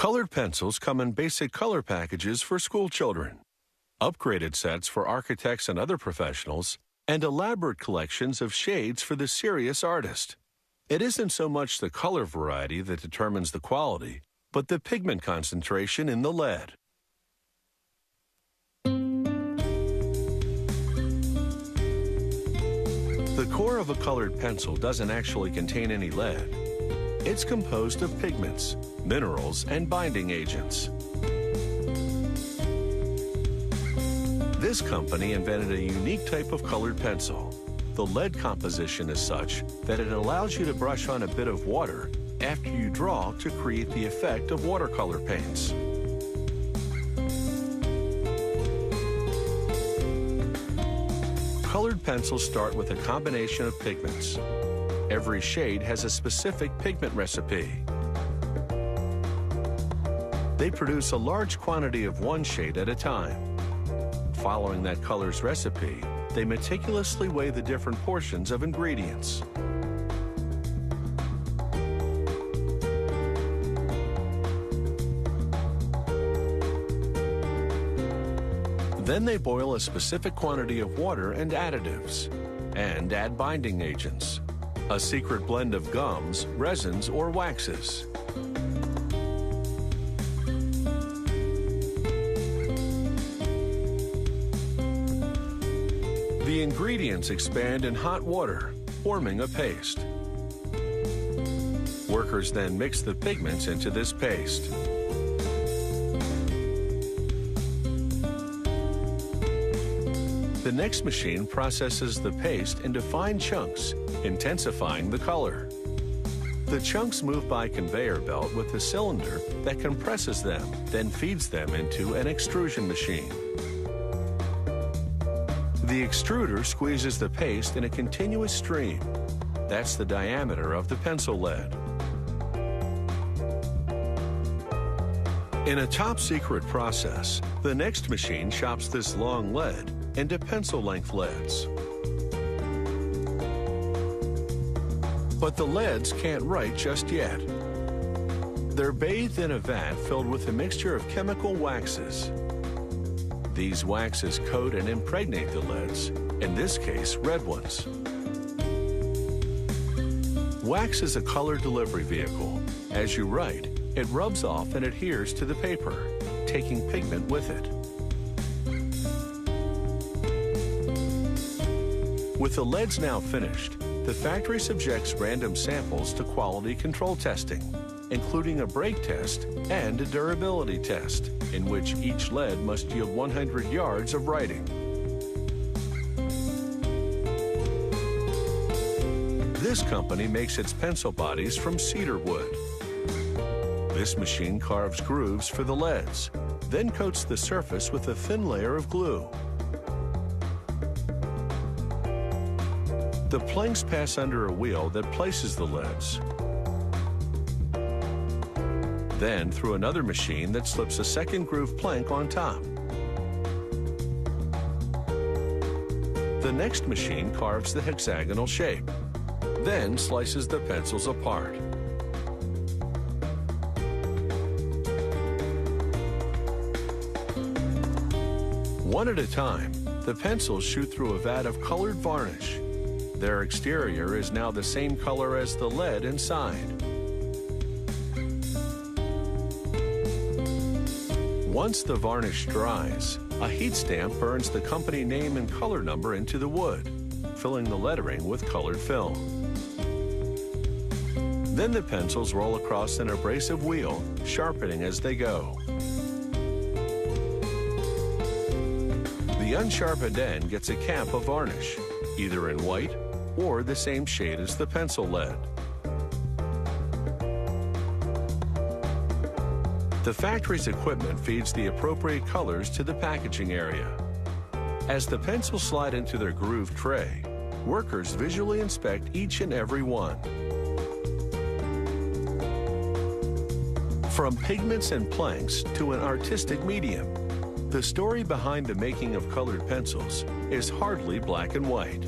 Colored pencils come in basic color packages for school children, upgraded sets for architects and other professionals, and elaborate collections of shades for the serious artist. It isn't so much the color variety that determines the quality, but the pigment concentration in the lead. The core of a colored pencil doesn't actually contain any lead. It's composed of pigments, minerals, and binding agents. This company invented a unique type of colored pencil. The lead composition is such that it allows you to brush on a bit of water after you draw to create the effect of watercolor paints. Colored pencils start with a combination of pigments. Every shade has a specific pigment recipe. They produce a large quantity of one shade at a time. Following that color's recipe, they meticulously weigh the different portions of ingredients. Then they boil a specific quantity of water and additives, and add binding agents, a secret blend of gums, resins, or waxes. The ingredients expand in hot water, forming a paste. Workers then mix the pigments into this paste. The next machine processes the paste into fine chunks, intensifying the color. The chunks move by conveyor belt with a cylinder that compresses them, then feeds them into an extrusion machine. The extruder squeezes the paste in a continuous stream. That's the diameter of the pencil lead. In a top-secret process, the next machine chops this long lead into pencil-length leads. But the leads can't write just yet. They're bathed in a vat filled with a mixture of chemical waxes. These waxes coat and impregnate the leads, in this case, red ones. Wax is a color delivery vehicle. As you write, it rubs off and adheres to the paper, taking pigment with it. With the leads now finished, the factory subjects random samples to quality control testing, including a break test and a durability test, in which each lead must yield 100 yards of writing. This company makes its pencil bodies from cedar wood. This machine carves grooves for the leads, then coats the surface with a thin layer of glue. The planks pass under a wheel that places the leads, then through another machine that slips a second groove plank on top. The next machine carves the hexagonal shape, then slices the pencils apart. One at a time, the pencils shoot through a vat of colored varnish. Their exterior is now the same color as the lead inside. Once the varnish dries, a heat stamp burns the company name and color number into the wood, filling the lettering with colored film. Then the pencils roll across an abrasive wheel, sharpening as they go. The unsharpened end gets a cap of varnish, either in white or the same shade as the pencil lead. The factory's equipment feeds the appropriate colors to the packaging area. As the pencils slide into their grooved tray, workers visually inspect each and every one. From pigments and planks to an artistic medium, the story behind the making of colored pencils is hardly black and white.